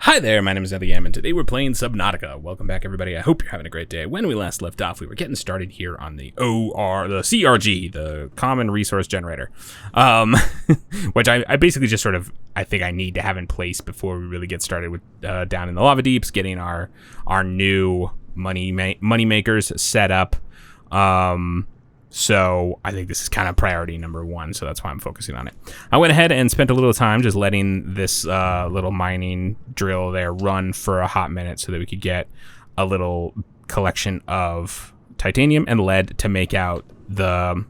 Hi there, my name is Eliam, and today we're playing Subnautica. Welcome back, everybody. I hope you're having a great day. When we last left off, we were getting started here on the CRG, the Common Resource Generator, which I basically just I think I need to have in place before we really get started with down in the lava deeps, getting our new money makers set up. So I think this is kind of priority number one, so that's why I'm focusing on it. I went ahead and spent a little time just letting this little mining drill there run for a hot minute so that we could get a little collection of titanium and lead to make out the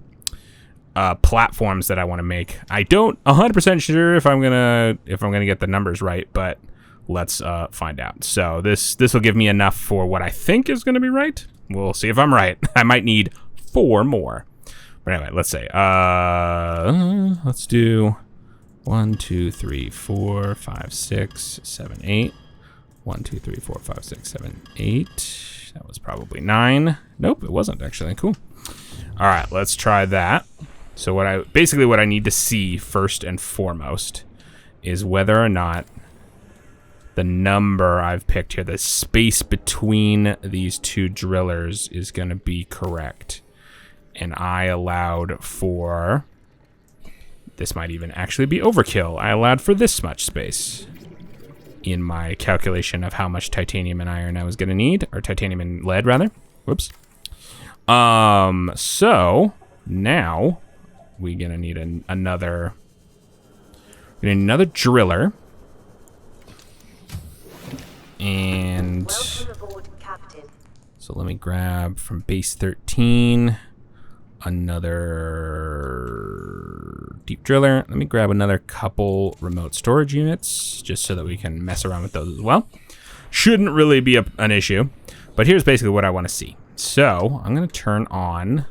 platforms that I want to make. I don't 100% sure if I'm gonna get the numbers right, but let's find out. So this will give me enough for what I think is going to be right. We'll see if I'm right. I might need 4 more. But anyway, let's say, let's do 1, 2, 3, 4, 5, 6, 7, 8. 1, 2, 3, 4, 5, 6, 7, 8. That was probably 9. Nope, it wasn't actually. Cool. All right, let's try that. So what I need to see first and foremost is whether or not the number I've picked here, the space between these two drillers, is going to be correct. And I allowed for, this might even actually be overkill. I allowed for this much space in my calculation of how much titanium and iron I was going to need, or titanium and lead rather. Whoops. So now we're going to need another driller. And so let me grab from base 13 another deep driller. Let me grab another couple remote storage units just so that we can mess around with those as well. Shouldn't really be an issue, but here's basically what I want to see. So I'm going to turn on,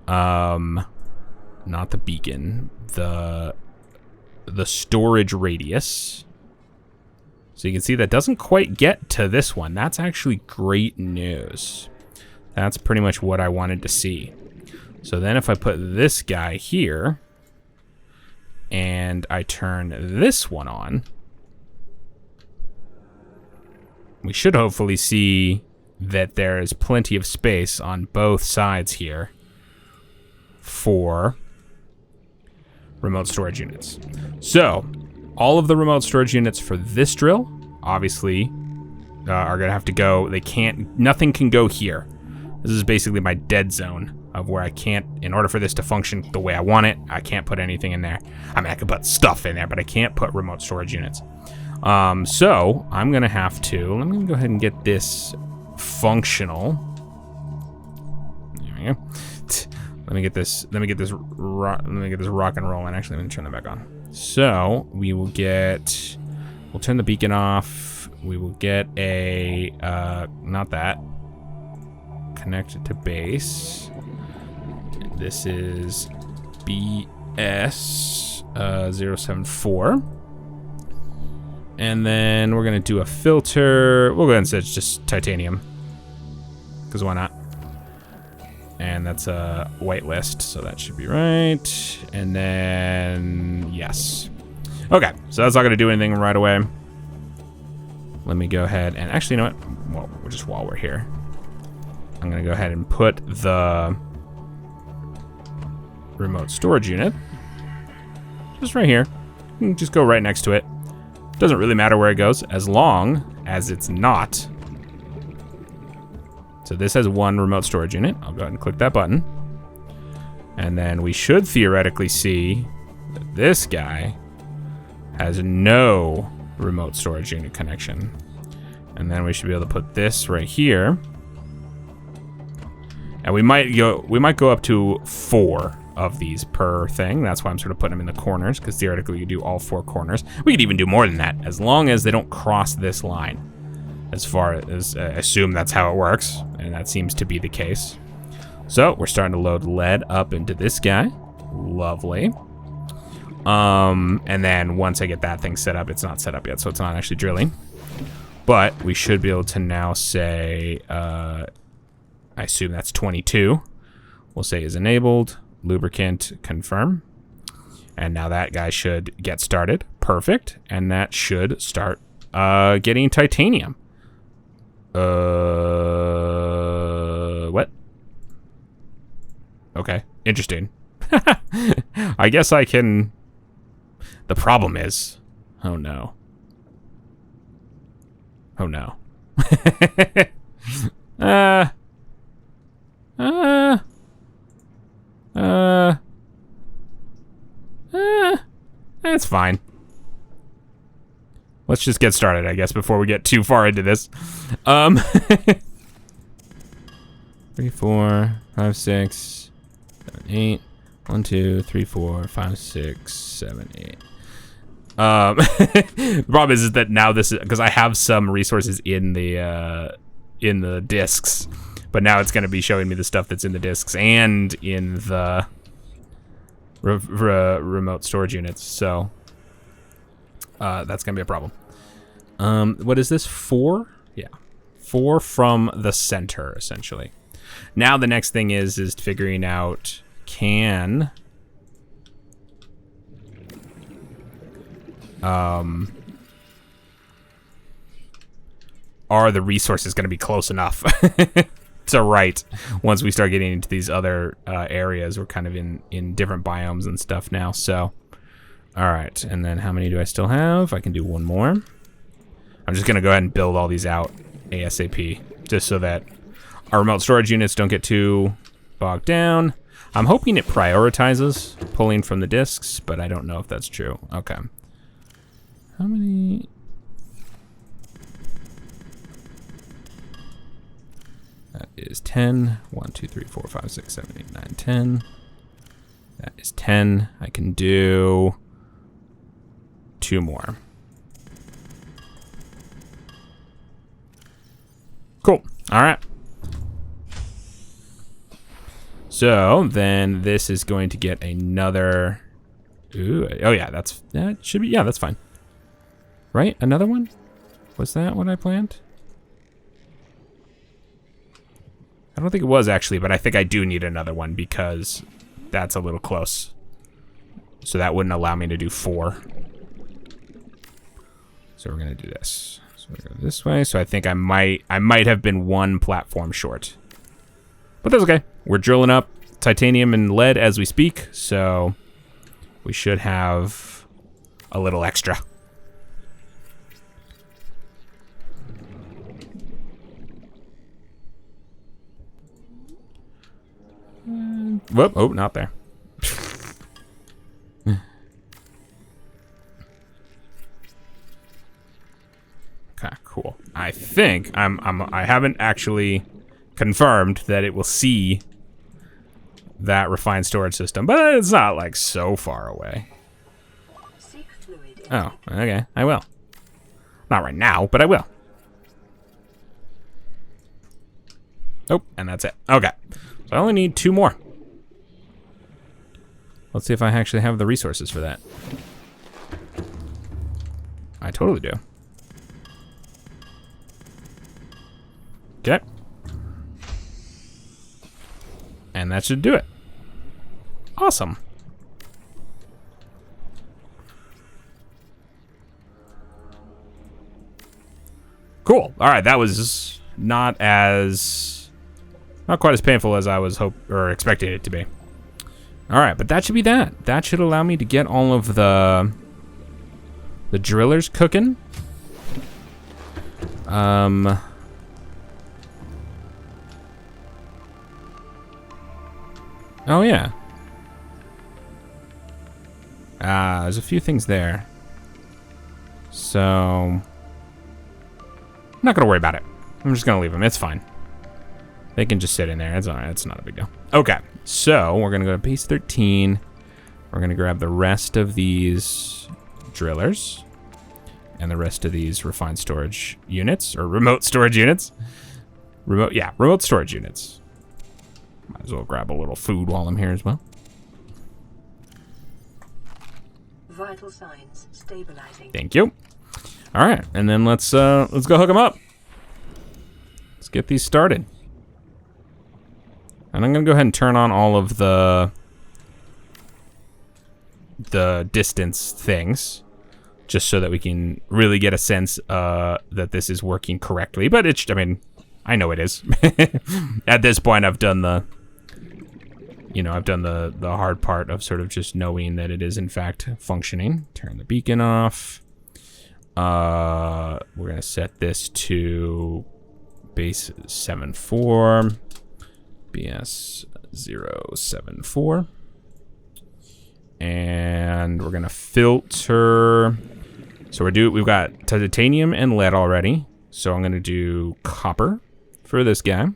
not the beacon, the storage radius. So you can see that doesn't quite get to this one. That's actually great news. That's pretty much what I wanted to see. So then if I put this guy here and I turn this one on, we should hopefully see that there is plenty of space on both sides here for remote storage units. So all of the remote storage units for this drill obviously are gonna have to go. Nothing can go here. This is basically my dead zone of where I can't, in order for this to function the way I want it, I can't put anything in there. I mean, I could put stuff in there, but I can't put remote storage units. So I'm gonna have to, let me go ahead and get this functional. There we go. Let me get this rock and roll, and actually let me turn that back on. So we'll turn the beacon off. We will get not that, connected to base. This is BS 074. And then we're gonna do a filter. We'll go ahead and say it's just titanium, because why not? And that's a whitelist, so that should be right. And then, yes. Okay, so that's not gonna do anything right away. Let me go ahead and, actually, you know what? Well, just while we're here, I'm gonna go ahead and put the remote storage unit just right here. You can just go right next to it. Doesn't really matter where it goes, as long as it's not. So this has 1 remote storage unit. I'll go ahead and click that button. And then we should theoretically see that this guy has no remote storage unit connection. And then we should be able to put this right here. And we might go up to 4 of these per thing. That's why I'm sort of putting them in the corners, because theoretically you do all 4 corners. We could even do more than that, as long as they don't cross this line. As far as assume that's how it works, and that seems to be the case. So we're starting to load lead up into this guy. Lovely. And then once I get that thing set up, it's not set up yet, so it's not actually drilling. But we should be able to now say, I assume that's 22. We'll say is enabled, lubricant, confirm. And now that guy should get started. Perfect. And that should start getting titanium. What? Okay, interesting. I guess I can... The problem is... Oh, no. Oh, no. It's fine. Let's just get started, I guess, before we get too far into this. 3, 4, 5, 6, 7, 8. 1, 2, 3, 4, 5, 6, 7, 8. The problem is that now this is because I have some resources in the discs, but now it's going to be showing me the stuff that's in the discs and in the remote storage units. So that's going to be a problem. What is this? 4? Yeah, 4 from the center essentially. Now the next thing is figuring out are the resources going to be close enough to write once we start getting into these other areas? We're kind of in different biomes and stuff now. So, all right. And then how many do I still have? I can do one more. I'm just going to go ahead and build all these out ASAP just so that our remote storage units don't get too bogged down. I'm hoping it prioritizes pulling from the disks, but I don't know if that's true. Okay. How many? That is 10. 1, 2, 3, 4, 5, 6, 7, 8, 9, 10. That is 10. I can do 2 more. Cool. All right. So then this is going to get another. Ooh. Oh yeah, that should be. Yeah, that's fine. Right? Another one? Was that what I planned? I don't think it was actually, but I think I do need another one because that's a little close. So that wouldn't allow me to do 4. So we're gonna do this. So we go this way. So I think I might have been 1 platform short. But that's okay. We're drilling up titanium and lead as we speak, so we should have a little extra. Whoop, oh, not there. Okay, cool. I think I haven't actually confirmed that it will see that refined storage system, but it's not like so far away. Oh, okay, I will. Not right now, but I will. Oh, and that's it. Okay, so I only need 2 more. Let's see if I actually have the resources for that. I totally do. Okay. And that should do it. Awesome. Cool. All right, that was not quite as painful as I was expecting it to be. All right, but that should be that. That should allow me to get all of the drillers cooking. Oh yeah. There's a few things there. So I'm not gonna worry about it. I'm just gonna leave them. It's fine. They can just sit in there. It's all right. It's not a big deal. Okay, so we're gonna go to base 13. We're gonna grab the rest of these drillers and the rest of these refined storage units or remote storage units. Remote storage units. Might as well grab a little food while I'm here as well. Vital signs stabilizing. Thank you. All right, and then let's go hook them up. Let's get these started. And I'm gonna go ahead and turn on all of the distance things just so that we can really get a sense that this is working correctly. But I mean, I know it is. At this point, I've done the hard part of sort of just knowing that it is in fact functioning. Turn the beacon off. We're gonna set this to base 74, BS 074, and we're gonna filter. So we've got titanium and lead already. So I'm gonna do copper for this guy,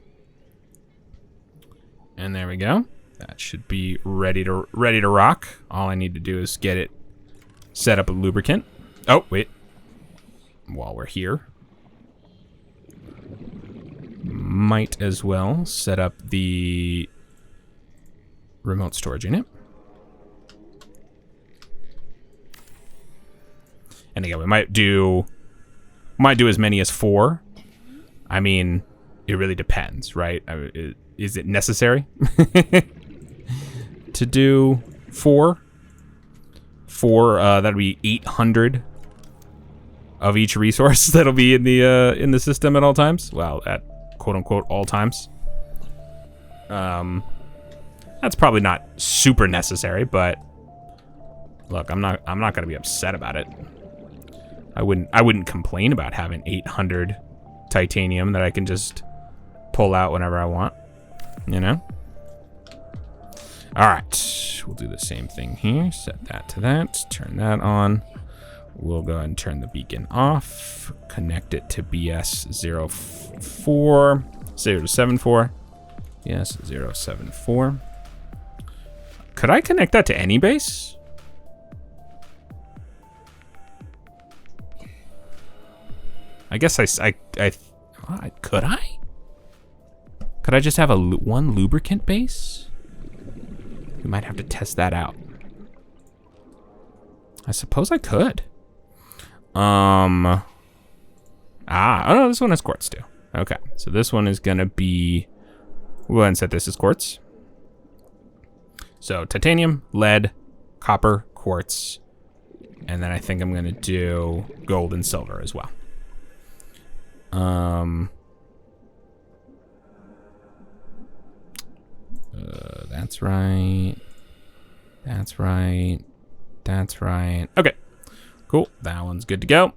and there we go. That should be ready to rock. All I need to do is get it set up a lubricant. Oh wait, while we're here, might as well set up the remote storage unit. And again, we might do as many as 4. I mean, it really depends, right? Is it necessary to do 4? That'd be 800 of each resource that'll be in the system at all times. Well, at quote unquote all times. That's probably not super necessary, but look, I'm not gonna be upset about it. I wouldn't complain about having 800 titanium that I can just pull out whenever I want, you know? All right, we'll do the same thing here. Set that to that, turn that on. We'll go ahead and turn the beacon off, connect it to BS 074. Yes, 074. Could I connect that to any base? I guess I could I? Could I just have one lubricant base? We might have to test that out. I suppose I could. Oh no, this one has quartz too. Okay, so this one is gonna be, we'll go ahead and set this as quartz. So titanium, lead, copper, quartz, and then I think I'm gonna do gold and silver as well. That's right. That's right. That's right. Okay, cool. That one's good to go.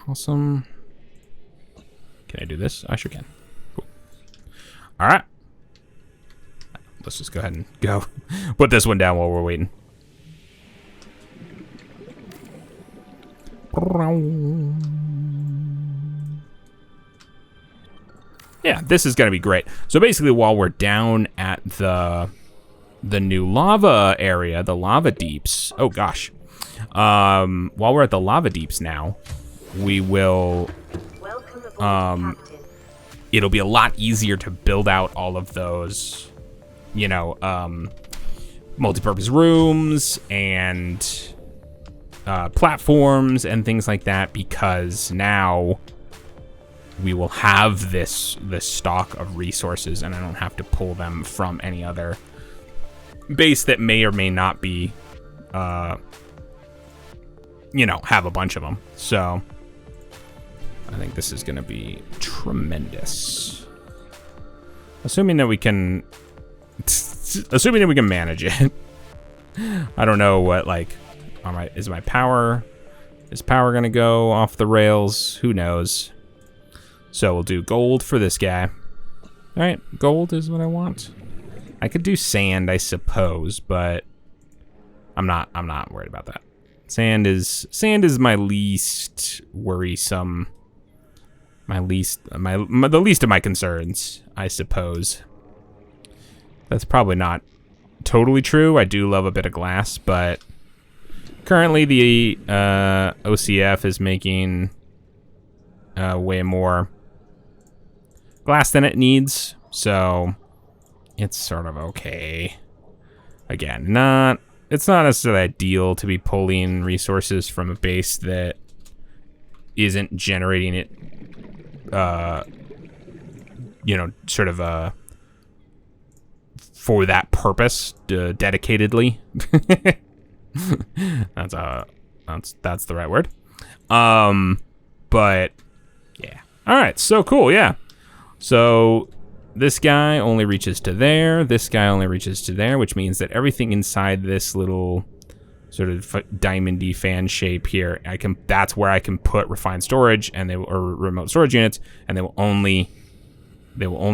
Awesome. Can I do this? I sure can. Cool. All right. Let's just go ahead and go. Put this one down while we're waiting. Yeah, this is gonna be great. So basically, while we're down at the new lava area, the lava deeps. Oh gosh. While we're at the lava deeps now, we will. It'll be a lot easier to build out all of those, you know, multi-purpose rooms and platforms and things like that, because now we will have this stock of resources, and I don't have to pull them from any other base that may or may not be, you know, have a bunch of them. So I think this is going to be tremendous. Assuming that we can manage it. I don't know what, like, is power going to go off the rails? Who knows? So we'll do gold for this guy. All right, gold is what I want. I could do sand, I suppose, but I'm not worried about that. Sand is my least worrisome. The least of my concerns, I suppose. That's probably not totally true. I do love a bit of glass, but currently the OCF is making way more glass than it needs, so it's sort of okay. Again, it's not necessarily ideal to be pulling resources from a base that isn't generating it you know, sort of for that purpose, dedicatedly. That's the right word. But yeah. All right. So cool. Yeah. So this guy only reaches to there. This guy only reaches to there, which means that everything inside this little sort of diamondy fan shape here, that's where I can put refined storage or remote storage units, and they will only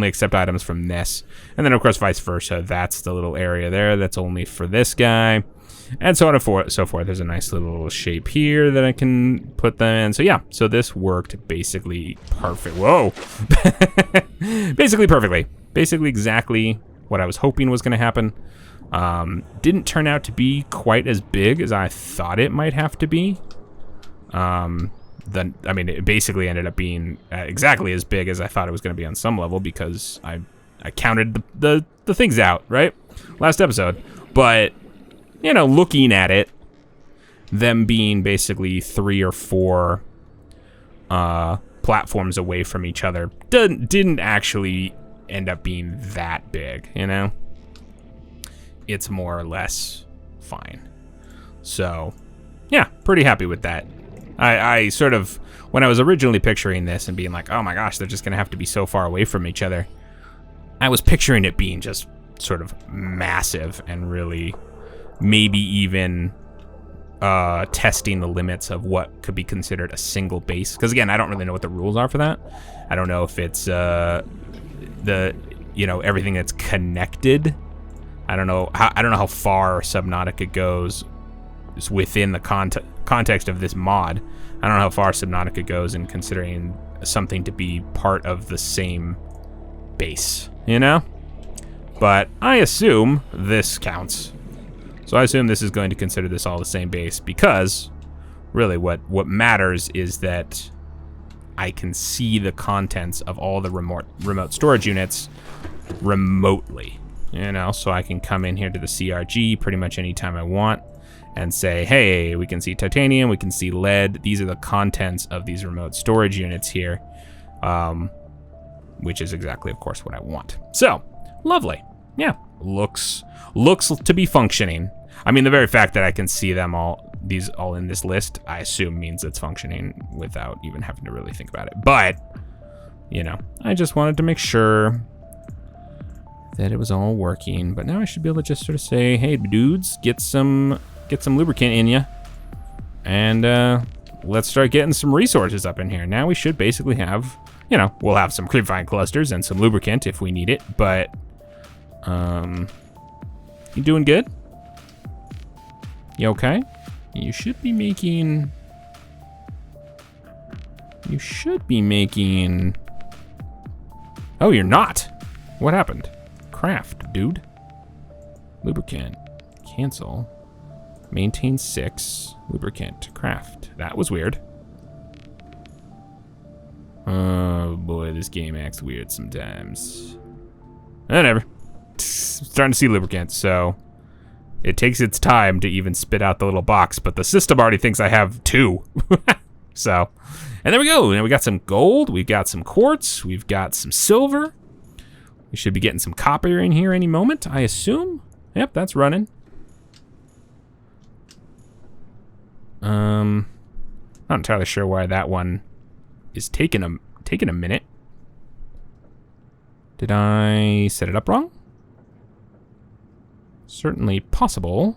accept items from this. And then of course vice versa. That's the little area there that's only for this guy. And so on and so forth. There's a nice little shape here that I can put them in. So yeah, so this worked basically perfect. Whoa. Basically perfectly. Basically exactly what I was hoping was going to happen. Didn't turn out to be quite as big as I thought it might have to be. It basically ended up being exactly as big as I thought it was going to be on some level, because I counted the things out, right? Last episode. But, you know, looking at it, them being basically 3 or 4 platforms away from each other didn't actually end up being that big, you know? It's more or less fine. So, yeah, pretty happy with that. I sort of, when I was originally picturing this and being like, oh my gosh, they're just gonna have to be so far away from each other, I was picturing it being just sort of massive and really maybe even testing the limits of what could be considered a single base. Because again, I don't really know what the rules are for that. I don't know if it's everything that's connected. I don't know how far Subnautica goes within the context of this mod. I don't know how far Subnautica goes in considering something to be part of the same base, you know? But I assume this counts. So I assume this is going to consider this all the same base, because really what matters is that I can see the contents of all the remote storage units remotely, you know? So I can come in here to the CRG pretty much anytime I want and say, hey, we can see titanium, we can see lead. These are the contents of these remote storage units here, which is exactly, of course, what I want. So, lovely. Yeah, looks to be functioning. I mean, the very fact that I can see them all in this list, I assume means it's functioning without even having to really think about it. But, you know, I just wanted to make sure that it was all working. But now I should be able to just sort of say, hey, dudes, get some lubricant in you, and let's start getting some resources up in here. Now we should basically have, you know, we'll have some creepvine clusters and some lubricant if we need it, but you doing good? You okay? You should be making oh, you're not. What happened? Craft, dude. Lubricant, cancel. Maintain 6, lubricant, craft. That was weird. Oh boy, this game acts weird sometimes. Whatever. Starting to see lubricant, so it takes its time to even spit out the little box, but the system already thinks I have 2. So, and there we go. Now we got some gold, we've got some quartz, we've got some silver. We should be getting some copper in here any moment, I assume. Yep, that's running. Not entirely sure why that one is taking a minute. Did I set it up wrong? Certainly possible.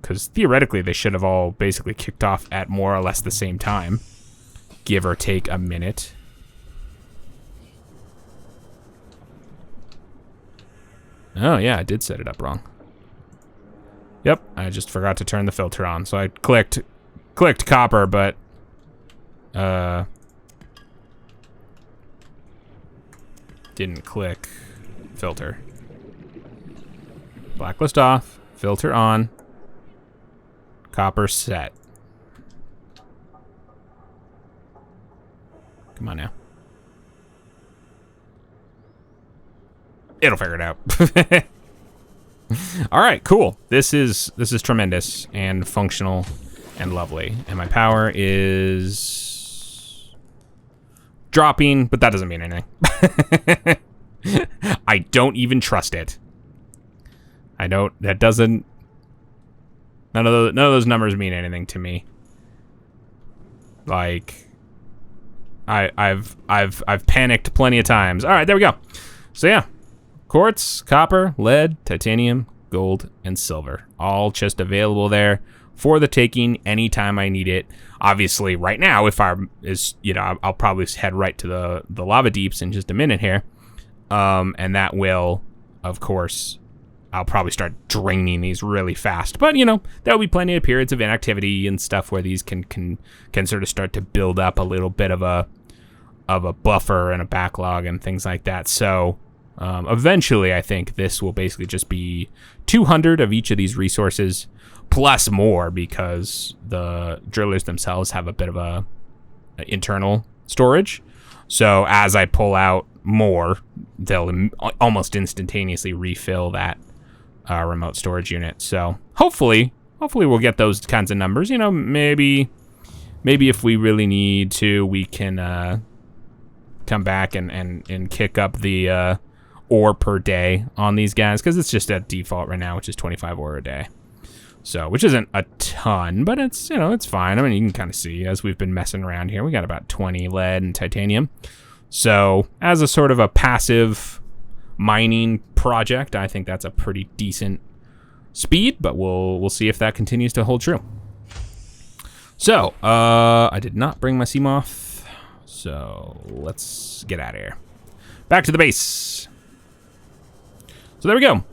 Because theoretically they should have all basically kicked off at more or less the same time. Give or take a minute. Oh yeah, I did set it up wrong. Yep, I just forgot to turn the filter on. So I clicked copper, but didn't click filter. Blacklist off, filter on, copper set. Come on now. It'll figure it out. All right, cool. This is tremendous and functional and lovely. And my power is dropping, but that doesn't mean anything. I don't even trust it. That doesn't, none of those numbers mean anything to me. Like, I've panicked plenty of times. All right, there we go. So yeah, quartz, copper, lead, titanium, gold, and silver, all just available there for the taking anytime I need it. Obviously, right now, I'll probably head right to the lava deeps in just a minute here, and that will, of course, I'll probably start draining these really fast. But there'll be plenty of periods of inactivity and stuff where these can sort of start to build up a little bit of a buffer and a backlog and things like that. So eventually, I think this will basically just be 200 of each of these resources plus more, because the drillers themselves have a bit of a internal storage. So as I pull out more, they'll almost instantaneously refill that remote storage unit. So hopefully we'll get those kinds of numbers. Maybe if we really need to, we can come back and kick up the ore per day on these guys, because it's just at default right now, which is 25 ore a day. So, which isn't a ton, but it's it's fine. I mean, you can kind of see as we've been messing around here, we got about 20 lead and titanium. So as a sort of a passive mining project, I think that's a pretty decent speed, but we'll see if that continues to hold true. So I did not bring my Seamoth, so let's get out of here. Back to the base. So there we go.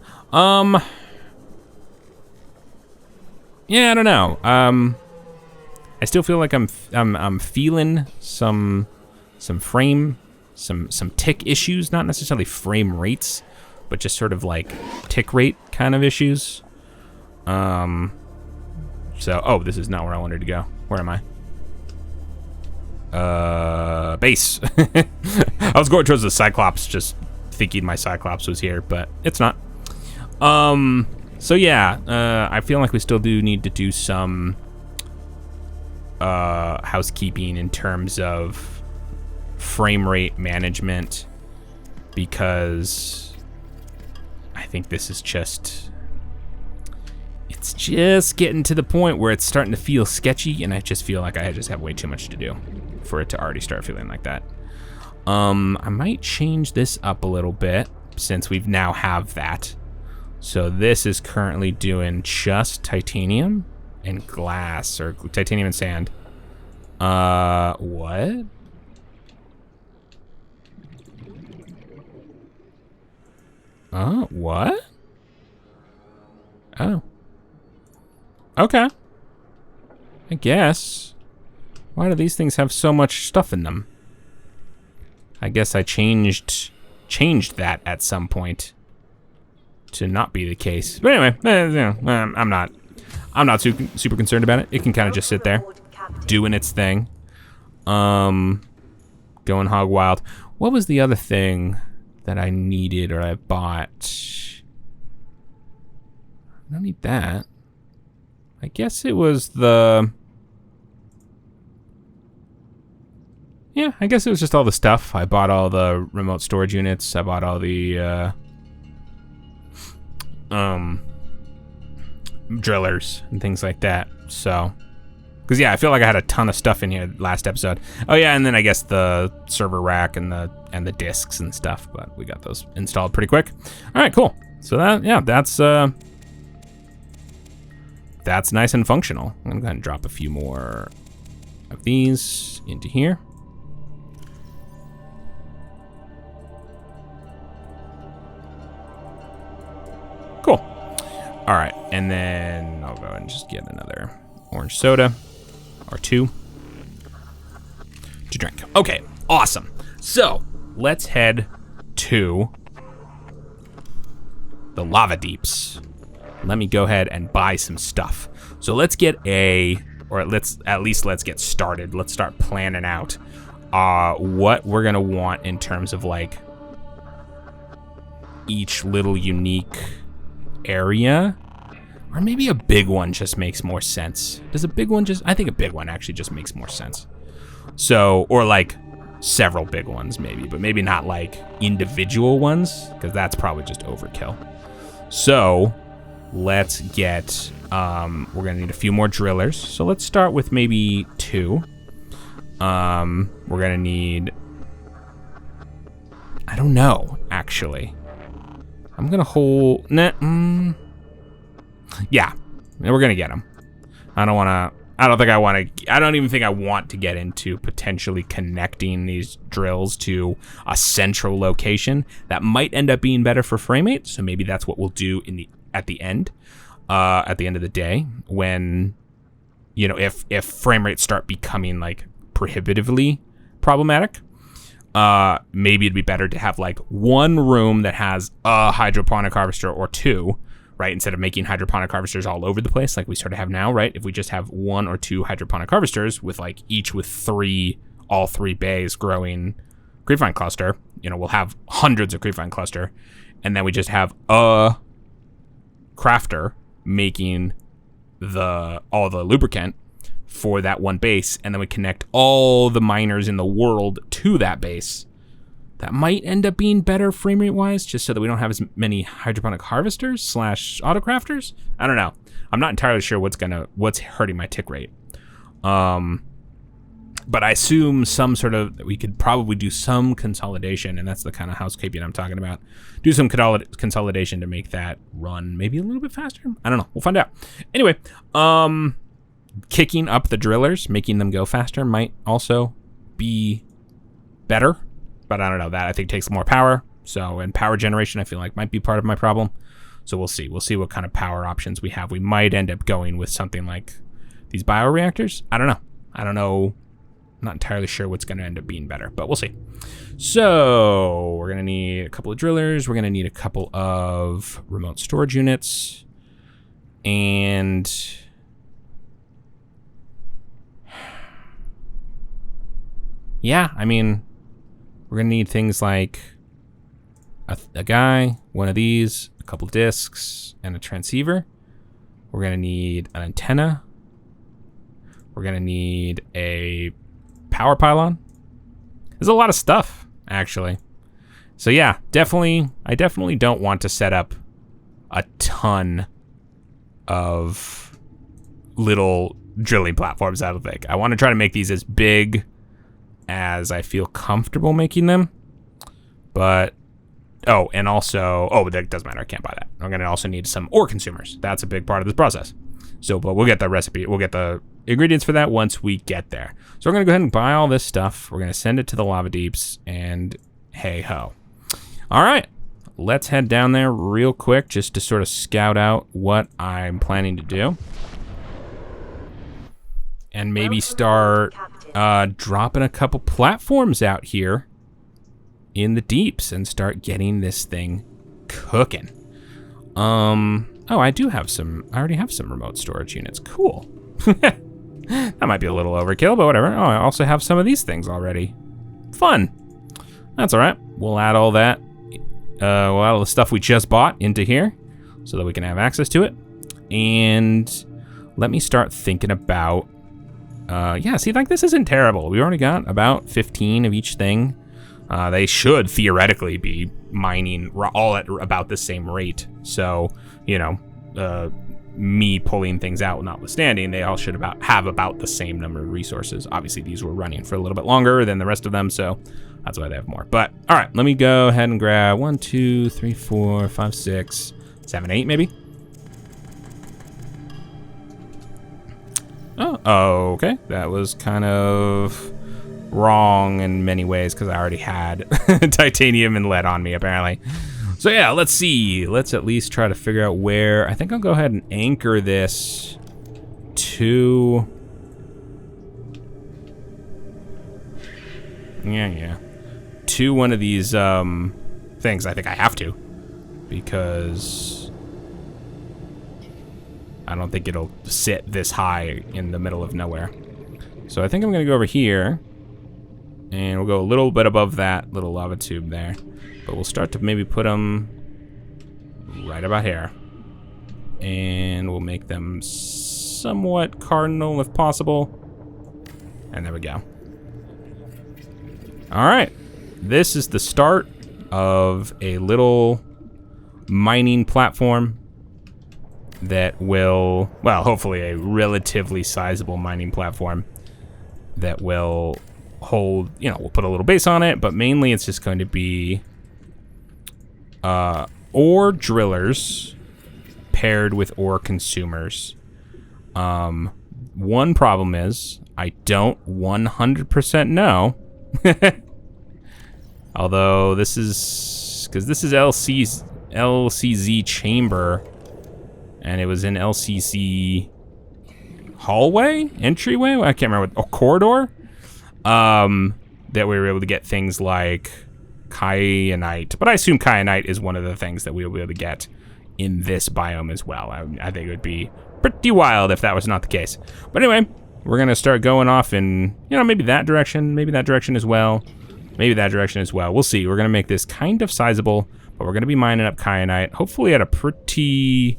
Yeah, I don't know. I still feel like I'm feeling some tick issues, not necessarily frame rates, but just sort of like tick rate kind of issues. So, oh, this is not where I wanted to go. Where am I? Base. I was going towards the Cyclops, just thinking my Cyclops was here, but it's not. So yeah, I feel like we still do need to do some housekeeping in terms of frame rate management, because I think this is it's just getting to the point where it's starting to feel sketchy, and I just feel like I just have way too much to do for it to already start feeling like that. I might change this up a little bit since we've now have that. So this is currently doing just titanium and glass, or titanium and sand. What? What? Oh. Okay. I guess. Why do these things have so much stuff in them? I guess I changed that at some point to not be the case. But anyway, I'm not super concerned about it. It can kind of just sit there, doing its thing, going hog wild. What was the other thing that I needed or I bought? I don't need that. I guess it was the... Yeah, I guess it was just all the stuff. I bought all the remote storage units. I bought all the drillers and things like that. So, because yeah, I feel like I had a ton of stuff in here last episode. Oh yeah, and then I guess the server rack and the discs and stuff. But we got those installed pretty quick. All right, cool. So that's nice and functional. I'm gonna go ahead and drop a few more of these into here. Cool. All right, and then I'll go ahead and just get another orange soda or two to drink. Okay, awesome. So let's head to the lava deeps. Let me go ahead and buy some stuff. So let's get at least let's get started. Let's start planning out what we're gonna want in terms of like each little unique area, or maybe a big one just makes more sense. Does a big one I think a big one actually just makes more sense. So, or like several big ones maybe, but maybe not like individual ones, because that's probably just overkill. So let's get, we're gonna need a few more drillers. So let's start with maybe 2. We're gonna need, I don't know, actually. I'm gonna hold, yeah, we're gonna get them. I don't even think I want to get into potentially connecting these drills to a central location. That might end up being better for frame rate, so maybe that's what we'll do at the end of the day, when, you know, if frame rates start becoming like prohibitively problematic. Maybe it'd be better to have like one room that has a hydroponic harvester or 2, right? Instead of making hydroponic harvesters all over the place like we sort of have now, right? If we just have 1 or 2 hydroponic harvesters with like each with all 3 bays growing grapevine cluster, you know, we'll have hundreds of grapevine cluster, and then we just have a crafter making all the lubricant for that one base, and then we connect all the miners in the world to that base. That might end up being better frame rate wise, just so that we don't have as many hydroponic harvesters / autocrafters. I don't know. I'm not entirely sure what's hurting my tick rate. But I assume we could probably do some consolidation, and that's the kind of housekeeping I'm talking about. Do some consolidation to make that run maybe a little bit faster. I don't know. We'll find out. Anyway, kicking up the drillers, making them go faster might also be better, but I don't know. That I think takes more power. So, and power generation I feel like might be part of my problem. So we'll see. We'll see what kind of power options we have. We might end up going with something like these bioreactors. I don't know. I'm not entirely sure what's going to end up being better, but we'll see. So we're going to need a couple of drillers. We're going to need a couple of remote storage units. And yeah, I mean, we're going to need things like a guy, one of these, a couple discs, and a transceiver. We're going to need an antenna. We're going to need a power pylon. There's a lot of stuff, actually. So yeah, I definitely don't want to set up a ton of little drilling platforms, I don't think. I want to try to make these as big as I feel comfortable making them. But, but that doesn't matter. I can't buy that. I'm going to also need some ore consumers. That's a big part of this process. So, but we'll get the recipe. We'll get the ingredients for that once we get there. So we're going to go ahead and buy all this stuff. We're going to send it to the lava deeps, and hey ho. All right, let's head down there real quick just to sort of scout out what I'm planning to do. And maybe start dropping a couple platforms out here in the deeps and start getting this thing cooking. Oh, I already have some remote storage units. Cool. That might be a little overkill, but whatever. Oh, I also have some of these things already. Fun. That's all right. We'll add all that. We'll add all the stuff we just bought into here so that we can have access to it. And let me start thinking about, see, like this isn't terrible. We already got about 15 of each thing. They should theoretically be mining all at about the same rate. So, you know, me pulling things out notwithstanding, they all should have about the same number of resources. Obviously, these were running for a little bit longer than the rest of them, so that's why they have more. But all right, let me go ahead and grab 1, 2, 3, 4, 5, 6, 7, 8, maybe. Oh, okay. That was kind of wrong in many ways because I already had titanium and lead on me, apparently. So yeah, let's see. Let's at least try to figure out where. I think I'll go ahead and anchor this to... to one of these things. I think I have to, because I don't think it'll sit this high in the middle of nowhere. So I think I'm gonna go over here, and we'll go a little bit above that little lava tube there. But we'll start to maybe put them right about here. And we'll make them somewhat cardinal if possible. And there we go. All right. This is the start of a little mining platform that will, well, hopefully a relatively sizable mining platform that will hold, you know, we'll put a little base on it, but mainly it's just going to be ore drillers paired with ore consumers. One problem is I don't 100% know. Although this is, because this is LCZ chamber, and it was in LCC hallway, entryway. I can't remember what, corridor. That we were able to get things like kyanite, but I assume kyanite is one of the things that we'll be able to get in this biome as well. I think it would be pretty wild if that was not the case. But anyway, we're gonna start going off in, you know, maybe that direction as well. Maybe that direction as well. We'll see. We're gonna make this kind of sizable, but we're gonna be mining up kyanite, hopefully at a pretty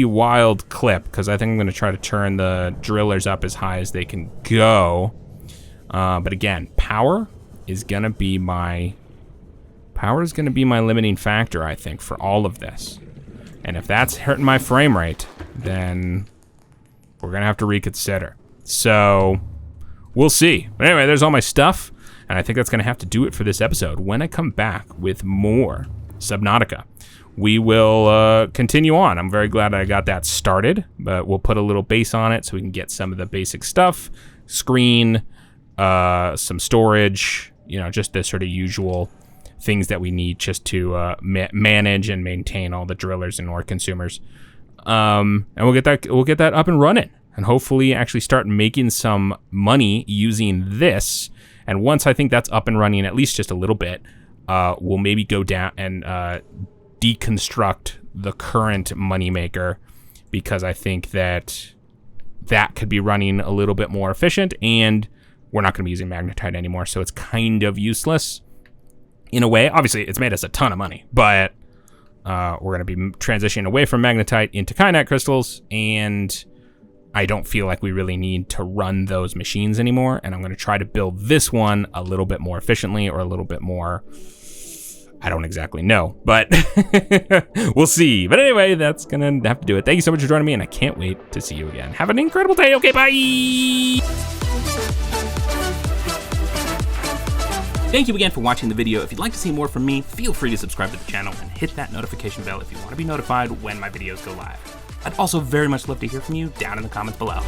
wild clip, because I think I'm gonna try to turn the drillers up as high as they can go. But again, power is gonna be my limiting factor, I think, for all of this. And if that's hurting my frame rate, then we're gonna have to reconsider. So we'll see. But anyway, there's all my stuff, and I think that's gonna have to do it for this episode. When I come back with more Subnautica, we will continue on. I'm very glad I got that started, but we'll put a little base on it so we can get some of the basic stuff, screen, some storage, you know, just the sort of usual things that we need just to manage and maintain all the drillers and ore consumers. And we'll get that up and running, and hopefully actually start making some money using this. And once I think that's up and running, at least just a little bit, we'll maybe go down and deconstruct the current moneymaker, because I think that could be running a little bit more efficient, and we're not going to be using magnetite anymore, so it's kind of useless in a way. Obviously, it's made us a ton of money, but we're going to be transitioning away from magnetite into kyanite crystals, and I don't feel like we really need to run those machines anymore, and I'm going to try to build this one a little bit more efficiently, or a little bit more, I don't exactly know, but we'll see. But anyway, that's going to have to do it. Thank you so much for joining me, and I can't wait to see you again. Have an incredible day. Okay, bye! Thank you again for watching the video. If you'd like to see more from me, feel free to subscribe to the channel and hit that notification bell if you want to be notified when my videos go live. I'd also very much love to hear from you down in the comments below.